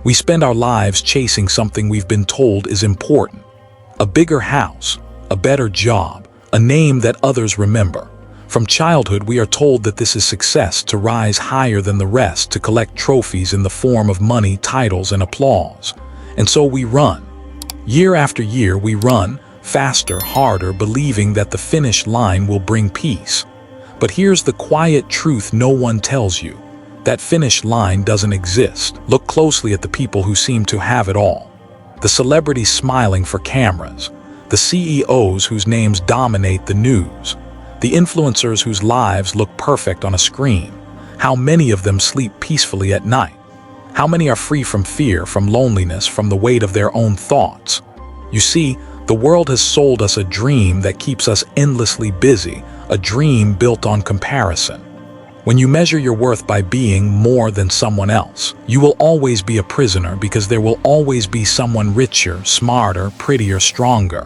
We spend our lives chasing something we've been told is important. A bigger house, a better job, a name that others remember. From childhood, we are told that this is success, to rise higher than the rest, to collect trophies in the form of money, titles, and applause. And so we run. Year after year, we run, faster, harder, believing that the finish line will bring peace. But here's the quiet truth no one tells you. That finish line doesn't exist. Look closely at the people who seem to have it all. The celebrities smiling for cameras. The CEOs whose names dominate the news. The influencers whose lives look perfect on a screen. How many of them sleep peacefully at night? How many are free from fear, from loneliness, from the weight of their own thoughts? You see, the world has sold us a dream that keeps us endlessly busy, a dream built on comparison. When you measure your worth by being more than someone else, you will always be a prisoner, because there will always be someone richer, smarter, prettier, stronger.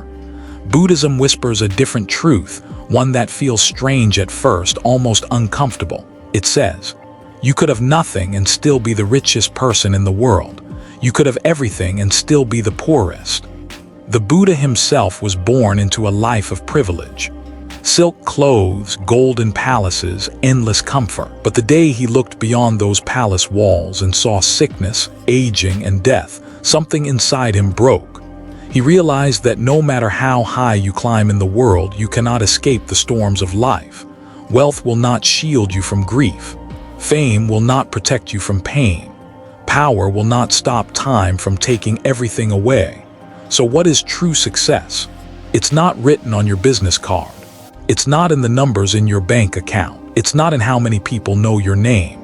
Buddhism whispers a different truth, one that feels strange at first, almost uncomfortable. It says, you could have nothing and still be the richest person in the world. You could have everything and still be the poorest. The Buddha himself was born into a life of privilege. Silk clothes, golden palaces, endless comfort. But the day he looked beyond those palace walls and saw sickness, aging, and death, something inside him broke. He realized that no matter how high you climb in the world, you cannot escape the storms of life. Wealth will not shield you from grief. Fame will not protect you from pain. Power will not stop time from taking everything away. So what is true success? It's not written on your business card. It's not in the numbers in your bank account. It's not in how many people know your name.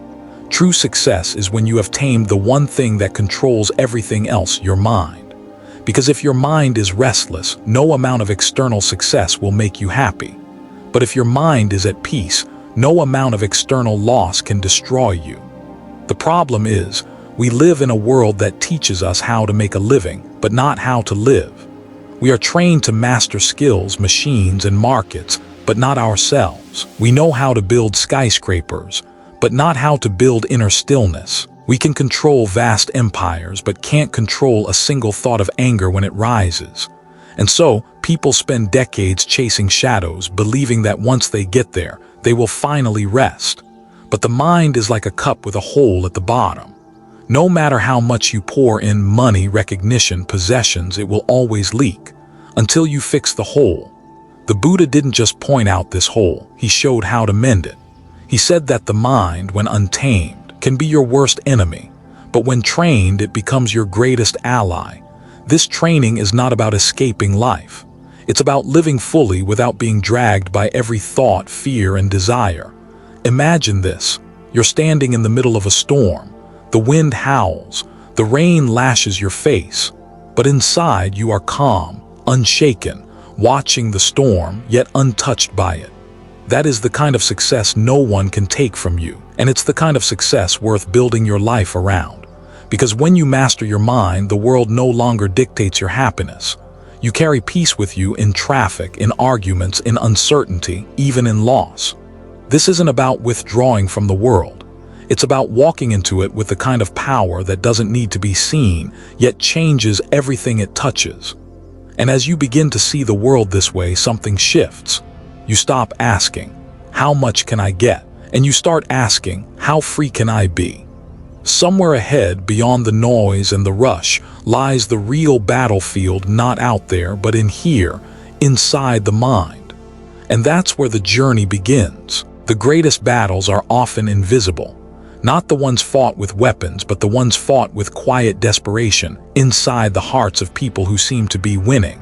True success is when you have tamed the one thing that controls everything else, your mind. Because if your mind is restless, no amount of external success will make you happy. But if your mind is at peace, no amount of external loss can destroy you. The problem is, we live in a world that teaches us how to make a living, but not how to live. We are trained to master skills, machines, and markets, but not ourselves. We know how to build skyscrapers, but not how to build inner stillness. We can control vast empires, but can't control a single thought of anger when it rises. And so, people spend decades chasing shadows, believing that once they get there, they will finally rest. But the mind is like a cup with a hole at the bottom. No matter how much you pour in money, recognition, possessions, it will always leak, until you fix the hole. The Buddha didn't just point out this hole, he showed how to mend it. He said that the mind, when untamed, can be your worst enemy, but when trained, it becomes your greatest ally. This training is not about escaping life. It's about living fully without being dragged by every thought, fear, and desire. Imagine this. You're standing in the middle of a storm. The wind howls. The rain lashes your face. But inside, you are calm, unshaken, watching the storm, yet untouched by it. That is the kind of success no one can take from you. And it's the kind of success worth building your life around. Because when you master your mind, the world no longer dictates your happiness. You carry peace with you in traffic, in arguments, in uncertainty, even in loss. This isn't about withdrawing from the world. It's about walking into it with the kind of power that doesn't need to be seen, yet changes everything it touches. And as you begin to see the world this way, something shifts. You stop asking, how much can I get? And you start asking, how free can I be? Somewhere ahead, beyond the noise and the rush, lies the real battlefield, not out there, but in here, inside the mind. And that's where the journey begins. The greatest battles are often invisible. Not the ones fought with weapons, but the ones fought with quiet desperation, inside the hearts of people who seem to be winning.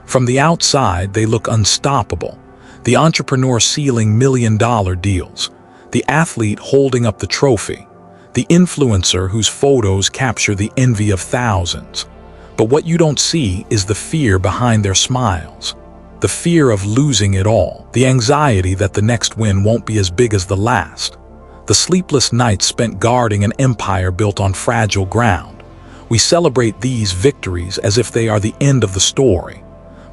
From the outside, they look unstoppable. The entrepreneur sealing million-dollar deals, the athlete holding up the trophy, the influencer whose photos capture the envy of thousands. But what you don't see is the fear behind their smiles, the fear of losing it all, the anxiety that the next win won't be as big as the last, the sleepless nights spent guarding an empire built on fragile ground. We celebrate these victories as if they are the end of the story.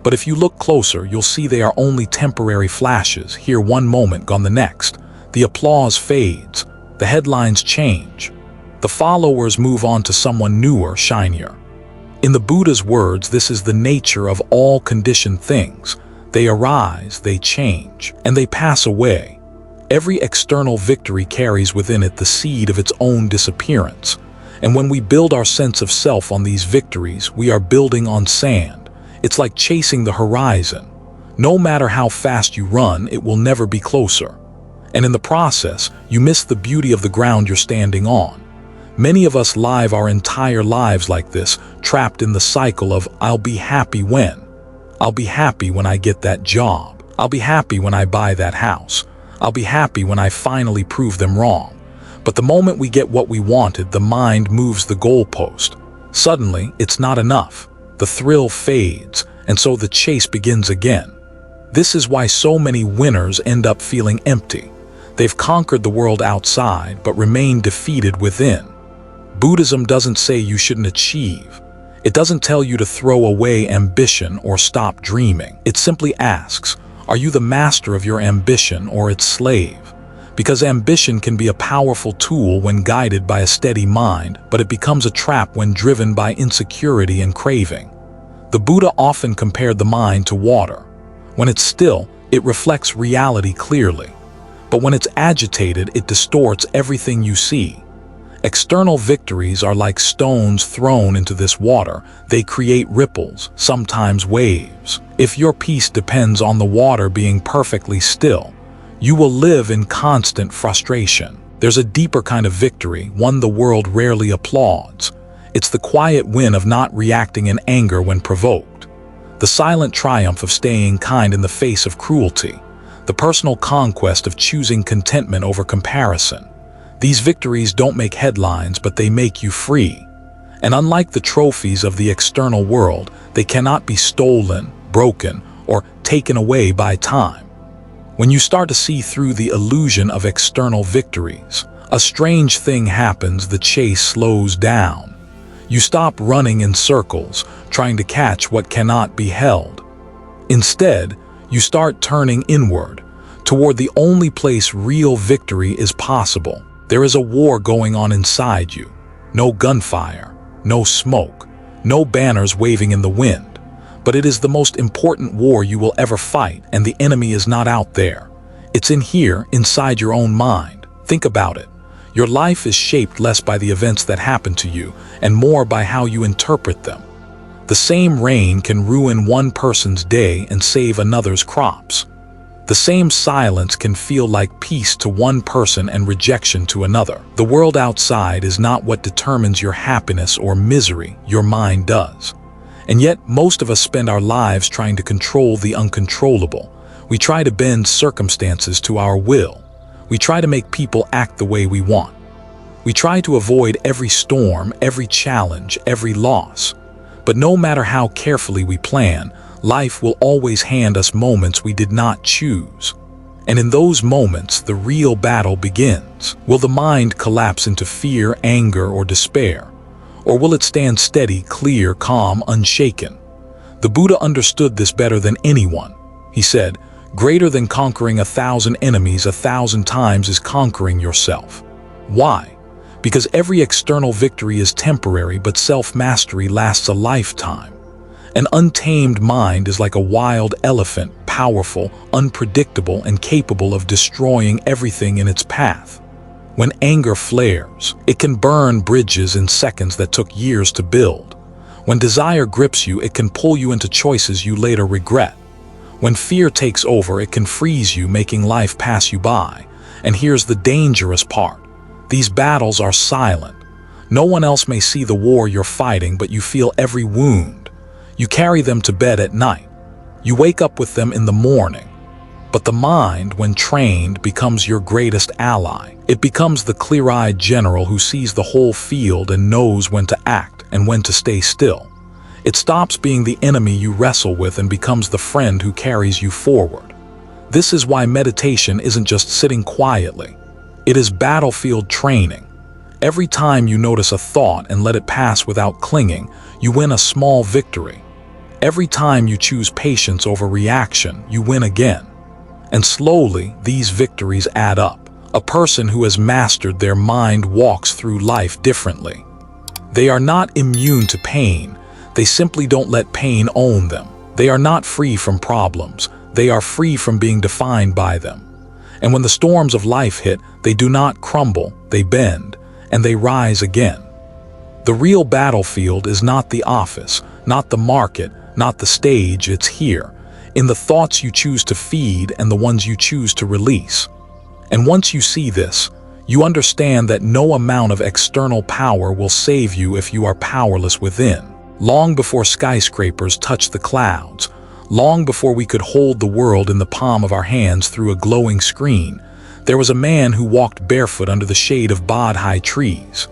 But if you look closer, you'll see they are only temporary flashes, here one moment, gone the next. The applause fades, the headlines change. The followers move on to someone newer, shinier. In the Buddha's words, this is the nature of all conditioned things. They arise, they change, and they pass away. Every external victory carries within it the seed of its own disappearance. And when we build our sense of self on these victories, we are building on sand. It's like chasing the horizon. No matter how fast you run, it will never be closer. And in the process, you miss the beauty of the ground you're standing on. Many of us live our entire lives like this, trapped in the cycle of I'll be happy when. I'll be happy when I get that job. I'll be happy when I buy that house. I'll be happy when I finally prove them wrong. But the moment we get what we wanted, the mind moves the goalpost. Suddenly, it's not enough. The thrill fades, and so the chase begins again. This is why so many winners end up feeling empty. They've conquered the world outside, but remain defeated within. Buddhism doesn't say you shouldn't achieve. It doesn't tell you to throw away ambition or stop dreaming. It simply asks, are you the master of your ambition or its slave? Because ambition can be a powerful tool when guided by a steady mind, but it becomes a trap when driven by insecurity and craving. The Buddha often compared the mind to water. When it's still, it reflects reality clearly. But when it's agitated, it distorts everything you see. External victories are like stones thrown into this water. They create ripples, sometimes waves. If your peace depends on the water being perfectly still, you will live in constant frustration. There's a deeper kind of victory, one the world rarely applauds. It's the quiet win of not reacting in anger when provoked. The silent triumph of staying kind in the face of cruelty. The personal conquest of choosing contentment over comparison. These victories don't make headlines, but they make you free. And unlike the trophies of the external world, they cannot be stolen, broken, or taken away by time. When you start to see through the illusion of external victories, a strange thing happens. The chase slows down. You stop running in circles, trying to catch what cannot be held. Instead, you start turning inward, toward the only place real victory is possible. There is a war going on inside you. No gunfire, no smoke, no banners waving in the wind. But it is the most important war you will ever fight, and the enemy is not out there. It's in here, inside your own mind. Think about it. Your life is shaped less by the events that happen to you, and more by how you interpret them. The same rain can ruin one person's day and save another's crops. The same silence can feel like peace to one person and rejection to another. The world outside is not what determines your happiness or misery, your mind does. And yet, most of us spend our lives trying to control the uncontrollable. We try to bend circumstances to our will. We try to make people act the way we want. We try to avoid every storm, every challenge, every loss. But no matter how carefully we plan, life will always hand us moments we did not choose. And in those moments, the real battle begins. Will the mind collapse into fear, anger, or despair? Or will it stand steady, clear, calm, unshaken? The Buddha understood this better than anyone. He said, "Greater than conquering 1,000 enemies 1,000 times is conquering yourself." Why? Because every external victory is temporary, but self-mastery lasts a lifetime. An untamed mind is like a wild elephant, powerful, unpredictable, and capable of destroying everything in its path. When anger flares, it can burn bridges in seconds that took years to build. When desire grips you, it can pull you into choices you later regret. When fear takes over, it can freeze you, making life pass you by. And here's the dangerous part. These battles are silent. No one else may see the war you're fighting, but you feel every wound. You carry them to bed at night. You wake up with them in the morning. But the mind, when trained, becomes your greatest ally. It becomes the clear-eyed general who sees the whole field and knows when to act and when to stay still. It stops being the enemy you wrestle with and becomes the friend who carries you forward. This is why meditation isn't just sitting quietly. It is battlefield training. Every time you notice a thought and let it pass without clinging, you win a small victory. Every time you choose patience over reaction, you win again. And slowly, these victories add up, A person who has mastered their mind walks through life differently. They are not immune to pain. They simply don't let pain own them. They are not free from problems. They are free from being defined by them. And when the storms of life hit, they do not crumble, they bend, and they rise again. The real battlefield is not the office, not the market, not the stage, it's here, in the thoughts you choose to feed and the ones you choose to release. And once you see this, you understand that no amount of external power will save you if you are powerless within. Long before skyscrapers touched the clouds, long before we could hold the world in the palm of our hands through a glowing screen, there was a man who walked barefoot under the shade of bod-high trees.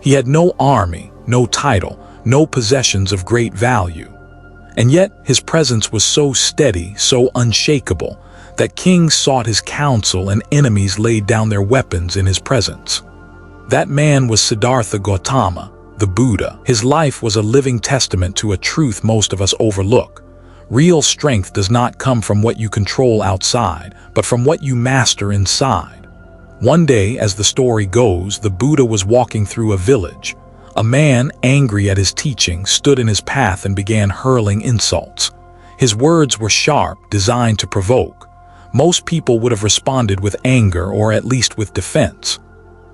He had no army, no title, no possessions of great value. And yet his presence was so steady, so unshakable, that kings sought his counsel and enemies laid down their weapons in his presence. That man was Siddhartha Gautama, the Buddha. His life was a living testament to a truth most of us overlook. Real strength does not come from what you control outside, but from what you master inside. One day, as the story goes, the Buddha was walking through a village. A man, angry at his teaching, stood in his path and began hurling insults. His words were sharp, designed to provoke. Most people would have responded with anger or at least with defense.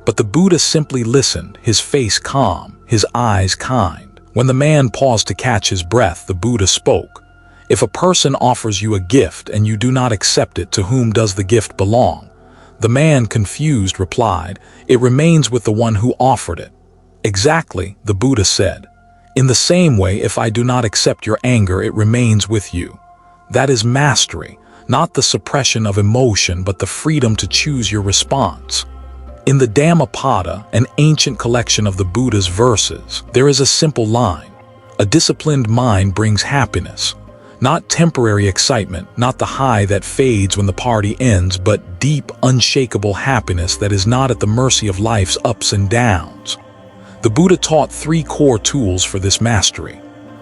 But the Buddha simply listened, his face calm, his eyes kind. When the man paused to catch his breath, the Buddha spoke. If a person offers you a gift and you do not accept it, to whom does the gift belong? The man, confused, replied, "It remains with the one who offered it." Exactly, the Buddha said. In the same way, if I do not accept your anger, it remains with you. That is mastery, not the suppression of emotion, but the freedom to choose your response. In the Dhammapada, an ancient collection of the Buddha's verses, there is a simple line. A disciplined mind brings happiness. Not temporary excitement, not the high that fades when the party ends, but deep, unshakable happiness that is not at the mercy of life's ups and downs. The Buddha taught 3 core tools for this mastery.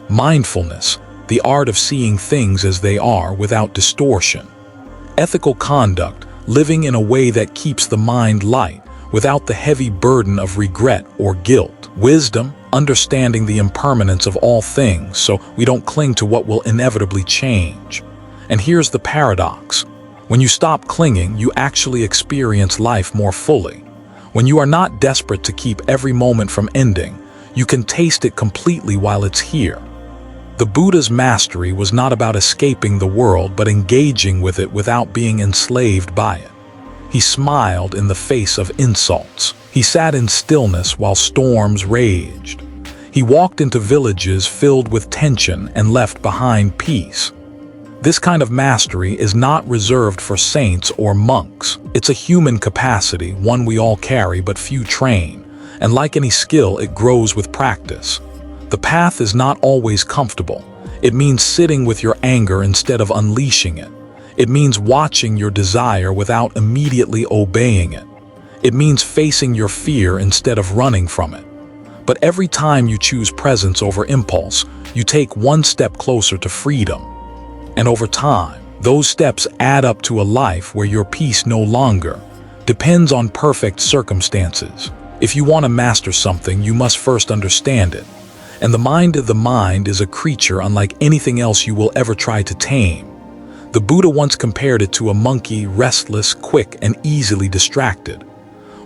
Mindfulness, the art of seeing things as they are without distortion. Ethical conduct, living in a way that keeps the mind light, without the heavy burden of regret or guilt. Wisdom, understanding the impermanence of all things so we don't cling to what will inevitably change. And here's the paradox. When you stop clinging, you actually experience life more fully. When you are not desperate to keep every moment from ending, you can taste it completely while it's here. The Buddha's mastery was not about escaping the world, but engaging with it without being enslaved by it. He smiled in the face of insults. He sat in stillness while storms raged. He walked into villages filled with tension and left behind peace. This kind of mastery is not reserved for saints or monks. It's a human capacity, one we all carry but few train. And like any skill, it grows with practice. The path is not always comfortable. It means sitting with your anger instead of unleashing it. It means watching your desire without immediately obeying it. It means facing your fear instead of running from it. But every time you choose presence over impulse, you take one step closer to freedom. And over time, those steps add up to a life where your peace no longer depends on perfect circumstances. If you want to master something, you must first understand it. And the mind of the mind is a creature unlike anything else you will ever try to tame. The Buddha once compared it to a monkey, restless, quick, and easily distracted.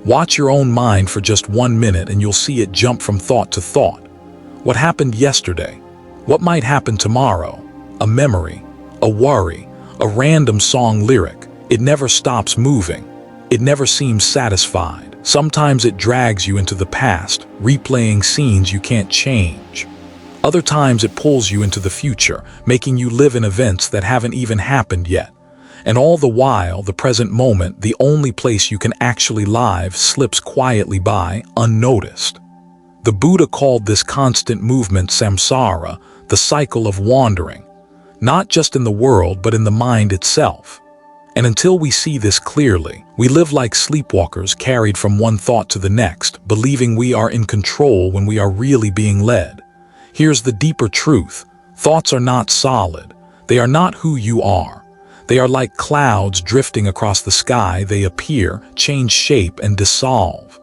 Watch your own mind for just 1 minute and you'll see it jump from thought to thought. What happened yesterday? What might happen tomorrow? A memory, a worry, a random song lyric. It never stops moving. It never seems satisfied. Sometimes it drags you into the past, replaying scenes you can't change. Other times it pulls you into the future, making you live in events that haven't even happened yet. And all the while, the present moment, the only place you can actually live, slips quietly by, unnoticed. The Buddha called this constant movement samsara, the cycle of wandering, not just in the world, but in the mind itself. And until we see this clearly, we live like sleepwalkers carried from one thought to the next, believing we are in control when we are really being led. Here's the deeper truth. Thoughts are not solid. They are not who you are. They are like clouds drifting across the sky. They appear, change shape, and dissolve.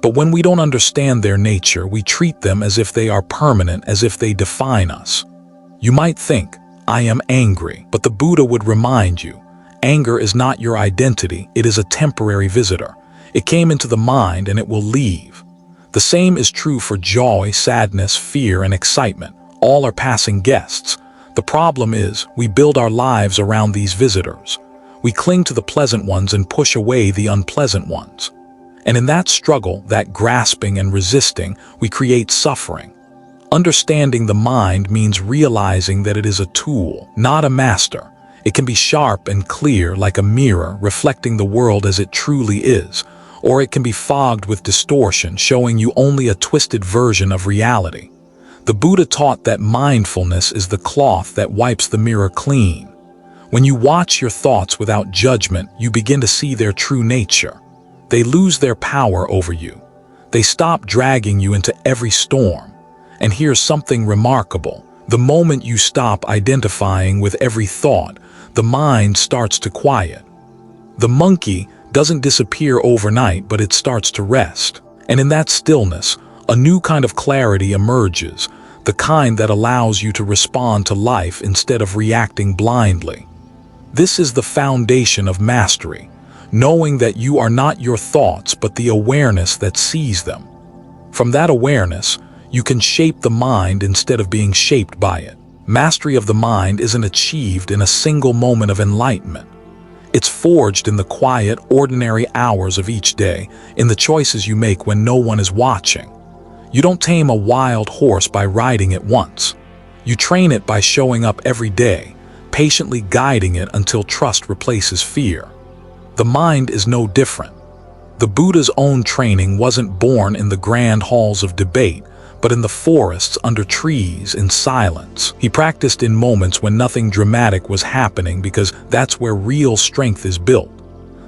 But when we don't understand their nature, we treat them as if they are permanent, as if they define us. You might think, I am angry, but the Buddha would remind you, anger is not your identity, it is a temporary visitor. It came into the mind and it will leave. The same is true for joy, sadness, fear, and excitement. All are passing guests. The problem is, we build our lives around these visitors. We cling to the pleasant ones and push away the unpleasant ones. And in that struggle, that grasping and resisting, we create suffering. Understanding the mind means realizing that it is a tool, not a master. It can be sharp and clear like a mirror, reflecting the world as it truly is, or it can be fogged with distortion, showing you only a twisted version of reality. The Buddha taught that mindfulness is the cloth that wipes the mirror clean. When you watch your thoughts without judgment, you begin to see their true nature. They lose their power over you. They stop dragging you into every storm. And here's something remarkable. The moment you stop identifying with every thought, the mind starts to quiet. The monkey doesn't disappear overnight, but it starts to rest. And in that stillness, a new kind of clarity emerges, the kind that allows you to respond to life instead of reacting blindly. This is the foundation of mastery, knowing that you are not your thoughts but the awareness that sees them. From that awareness, you can shape the mind instead of being shaped by it. Mastery of the mind isn't achieved in a single moment of enlightenment. It's forged in the quiet, ordinary hours of each day, in the choices you make when no one is watching. You don't tame a wild horse by riding it once. You train it by showing up every day, patiently guiding it until trust replaces fear. The mind is no different. The Buddha's own training wasn't born in the grand halls of debate, but in the forests, under trees, in silence. He practiced in moments when nothing dramatic was happening, because that's where real strength is built.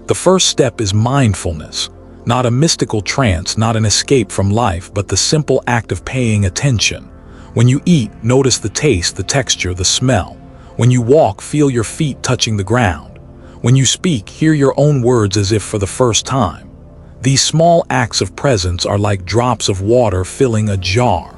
The first step is mindfulness, not a mystical trance, not an escape from life, but the simple act of paying attention. When you eat, notice the taste, the texture, the smell. When you walk, feel your feet touching the ground. When you speak, hear your own words as if for the first time. These small acts of presence are like drops of water filling a jar.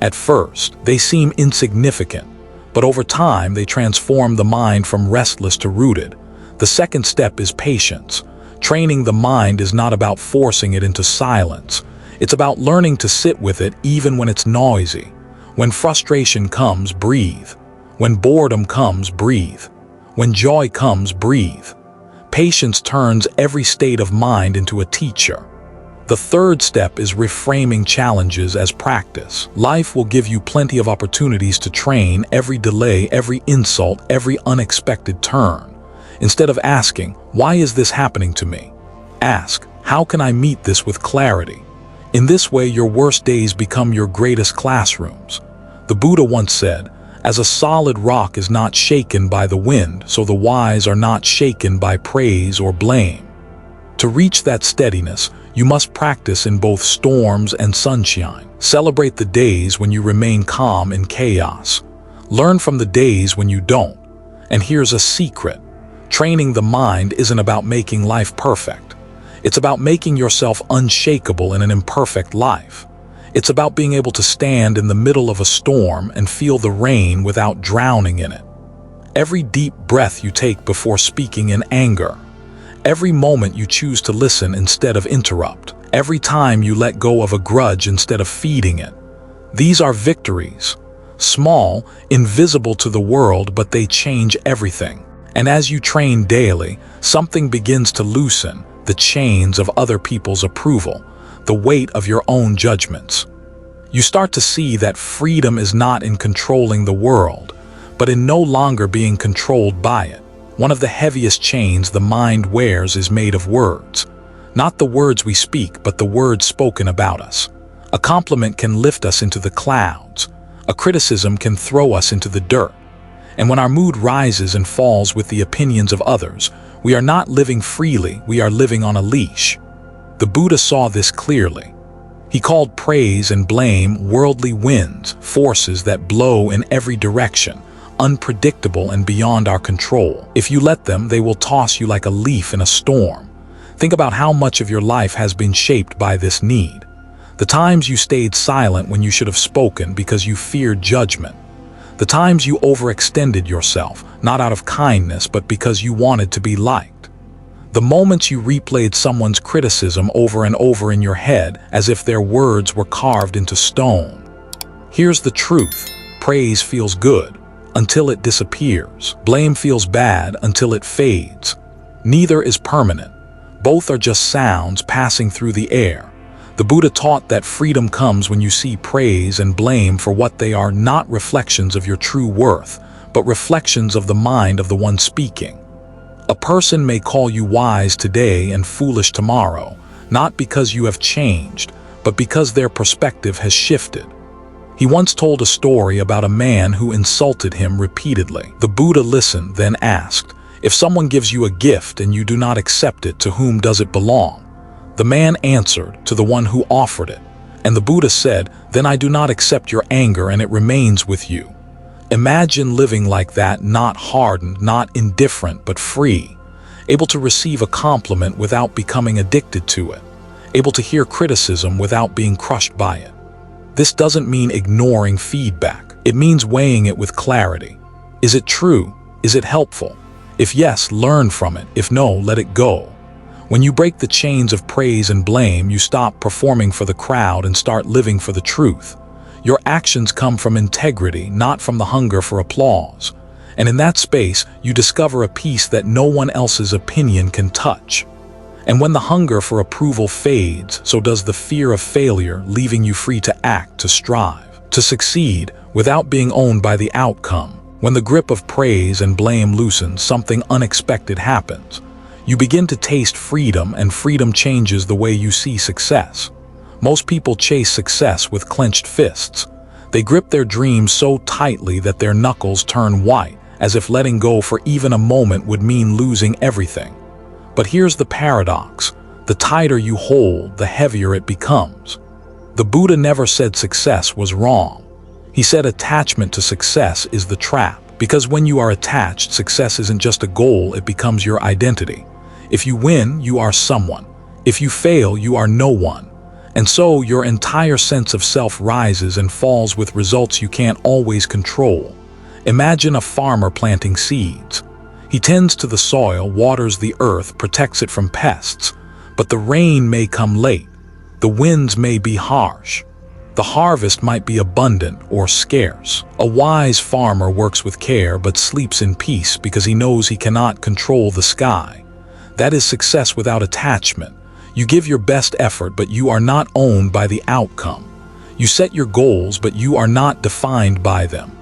At first, they seem insignificant, but over time they transform the mind from restless to rooted. The second step is patience. Training the mind is not about forcing it into silence. It's about learning to sit with it even when it's noisy. When frustration comes, breathe. When boredom comes, breathe. When joy comes, breathe. Patience turns every state of mind into a teacher. The third step is reframing challenges as practice. Life will give you plenty of opportunities to train. Every delay, every insult, every unexpected turn. Instead of asking, why is this happening to me? Ask, how can I meet this with clarity? In this way, your worst days become your greatest classrooms. The Buddha once said, as a solid rock is not shaken by the wind, so the wise are not shaken by praise or blame. To reach that steadiness, you must practice in both storms and sunshine. Celebrate the days when you remain calm in chaos. Learn from the days when you don't. And here's a secret. Training the mind isn't about making life perfect. It's about making yourself unshakable in an imperfect life. It's about being able to stand in the middle of a storm and feel the rain without drowning in it. Every deep breath you take before speaking in anger. Every moment you choose to listen instead of interrupt. Every time you let go of a grudge instead of feeding it. These are victories. Small, invisible to the world, but they change everything. And as you train daily, something begins to loosen, the chains of other people's approval, the weight of your own judgments. You start to see that freedom is not in controlling the world, but in no longer being controlled by it. One of the heaviest chains the mind wears is made of words. Not the words we speak, but the words spoken about us. A compliment can lift us into the clouds. A criticism can throw us into the dirt. And when our mood rises and falls with the opinions of others, we are not living freely, we are living on a leash. The Buddha saw this clearly. He called praise and blame worldly winds, forces that blow in every direction, unpredictable and beyond our control. If you let them, they will toss you like a leaf in a storm. Think about how much of your life has been shaped by this need. The times you stayed silent when you should have spoken because you feared judgment. The times you overextended yourself, not out of kindness, but because you wanted to be liked. The moments you replayed someone's criticism over and over in your head as if their words were carved into stone. Here's the truth. Praise feels good until it disappears. Blame feels bad until it fades. Neither is permanent. Both are just sounds passing through the air. The Buddha taught that freedom comes when you see praise and blame for what they are, not reflections of your true worth, but reflections of the mind of the one speaking. A person may call you wise today and foolish tomorrow, not because you have changed, but because their perspective has shifted. He once told a story about a man who insulted him repeatedly. The Buddha listened, then asked, "If someone gives you a gift and you do not accept it, to whom does it belong?" The man answered, "To the one who offered it." And the Buddha said, "Then I do not accept your anger and it remains with you." Imagine living like that, not hardened, not indifferent, but free, able to receive a compliment without becoming addicted to it, able to hear criticism without being crushed by it. This doesn't mean ignoring feedback. It means weighing it with clarity. Is it true? Is it helpful? If yes, learn from it. If no, let it go. When you break the chains of praise and blame, you stop performing for the crowd and start living for the truth. Your actions come from integrity, not from the hunger for applause. And in that space, you discover a peace that no one else's opinion can touch. And when the hunger for approval fades, so does the fear of failure, leaving you free to act, to strive, to succeed, without being owned by the outcome. When the grip of praise and blame loosens, something unexpected happens. You begin to taste freedom, and freedom changes the way you see success. Most people chase success with clenched fists. They grip their dreams so tightly that their knuckles turn white, as if letting go for even a moment would mean losing everything. But here's the paradox. The tighter you hold, the heavier it becomes. The Buddha never said success was wrong. He said attachment to success is the trap. Because when you are attached, success isn't just a goal, it becomes your identity. If you win, you are someone. If you fail, you are no one. And so your entire sense of self rises and falls with results you can't always control. Imagine a farmer planting seeds. He tends to the soil, waters the earth, protects it from pests. But the rain may come late. The winds may be harsh. The harvest might be abundant or scarce. A wise farmer works with care but sleeps in peace because he knows he cannot control the sky. That is success without attachment. You give your best effort, but you are not owned by the outcome. You set your goals, but you are not defined by them.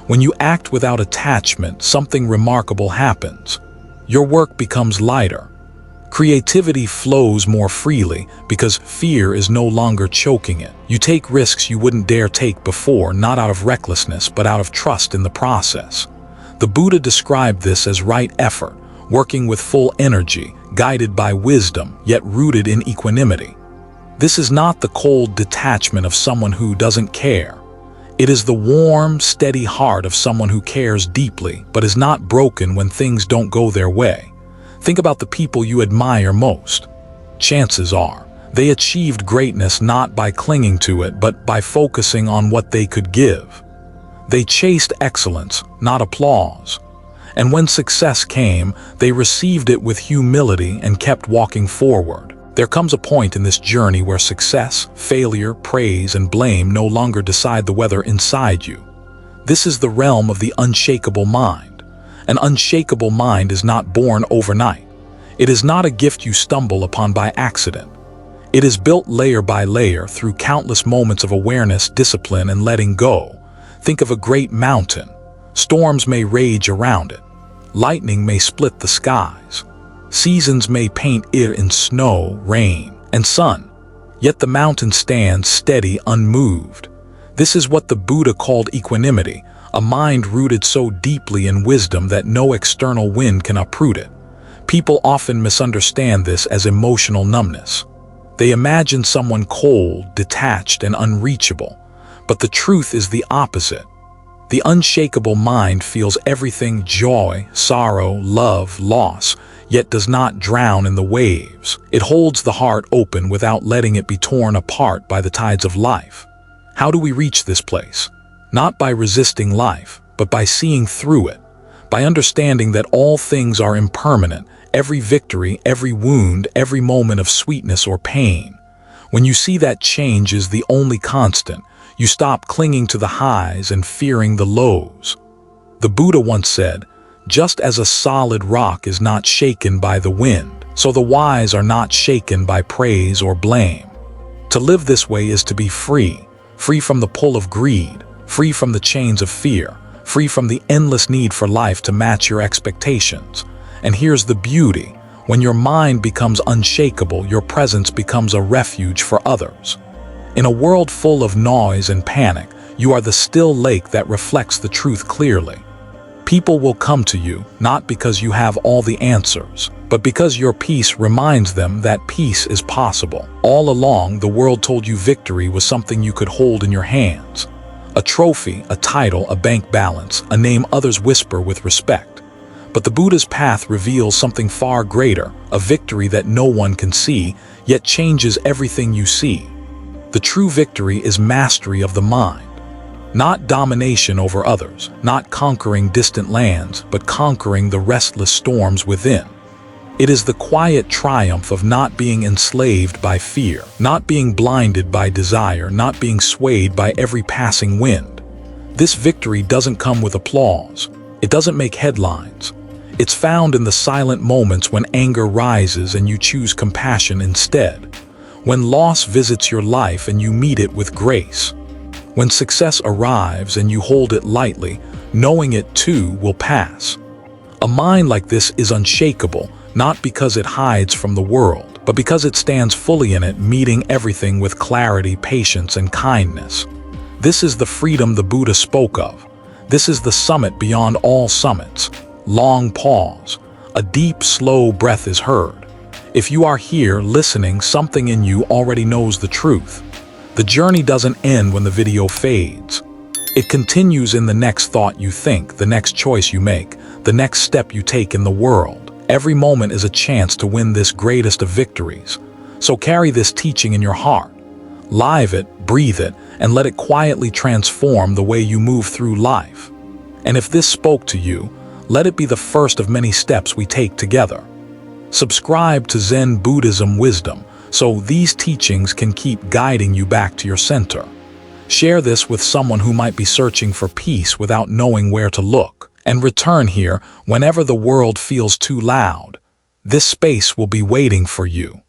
When you act without attachment, something remarkable happens. Your work becomes lighter. Creativity flows more freely because fear is no longer choking it. You take risks you wouldn't dare take before, not out of recklessness, but out of trust in the process. The Buddha described this as right effort, working with full energy, guided by wisdom, yet rooted in equanimity. This is not the cold detachment of someone who doesn't care. It is the warm, steady heart of someone who cares deeply, but is not broken when things don't go their way. Think about the people you admire most. Chances are, they achieved greatness not by clinging to it, but by focusing on what they could give. They chased excellence, not applause. And when success came, they received it with humility and kept walking forward. There comes a point in this journey where success, failure, praise, and blame no longer decide the weather inside you. This is the realm of the unshakable mind. An unshakable mind is not born overnight. It is not a gift you stumble upon by accident. It is built layer by layer through countless moments of awareness, discipline, and letting go. Think of a great mountain. Storms may rage around it. Lightning may split the skies. Seasons may paint it in snow, rain, and sun. Yet the mountain stands steady, unmoved. This is what the Buddha called equanimity, a mind rooted so deeply in wisdom that no external wind can uproot it. People often misunderstand this as emotional numbness. They imagine someone cold, detached, and unreachable. But the truth is the opposite. The unshakable mind feels everything: joy, sorrow, love, loss, yet does not drown in the waves. It holds the heart open without letting it be torn apart by the tides of life. How do we reach this place? Not by resisting life, but by seeing through it, by understanding that all things are impermanent, every victory, every wound, every moment of sweetness or pain. When you see that change is the only constant, you stop clinging to the highs and fearing the lows. The Buddha once said, "Just as a solid rock is not shaken by the wind, so the wise are not shaken by praise or blame." To live this way is to be free, free from the pull of greed, free from the chains of fear, free from the endless need for life to match your expectations. And here's the beauty: when your mind becomes unshakable, your presence becomes a refuge for others. In a world full of noise and panic, you are the still lake that reflects the truth clearly. People will come to you, not because you have all the answers, but because your peace reminds them that peace is possible. All along, the world told you victory was something you could hold in your hands. A trophy, a title, a bank balance, a name others whisper with respect. But the Buddha's path reveals something far greater, a victory that no one can see, yet changes everything you see. The true victory is mastery of the mind. Not domination over others, not conquering distant lands, but conquering the restless storms within. It is the quiet triumph of not being enslaved by fear, not being blinded by desire, not being swayed by every passing wind. This victory doesn't come with applause. It doesn't make headlines. It's found in the silent moments when anger rises and you choose compassion instead. When loss visits your life and you meet it with grace. When success arrives and you hold it lightly, knowing it too will pass. A mind like this is unshakable, not because it hides from the world, but because it stands fully in it, meeting everything with clarity, patience, and kindness. This is the freedom the Buddha spoke of. This is the summit beyond all summits. Long pause. A deep, slow breath is heard. If you are here listening, something in you already knows the truth. The journey doesn't end when the video fades. It continues in the next thought you think, the next choice you make, the next step you take in the world. Every moment is a chance to win this greatest of victories. So carry this teaching in your heart. Live it, breathe it, and let it quietly transform the way you move through life. And if this spoke to you, let it be the first of many steps we take together. Subscribe to Zen Buddhism Wisdom so these teachings can keep guiding you back to your center. Share this with someone who might be searching for peace without knowing where to look. And return here whenever the world feels too loud. This space will be waiting for you.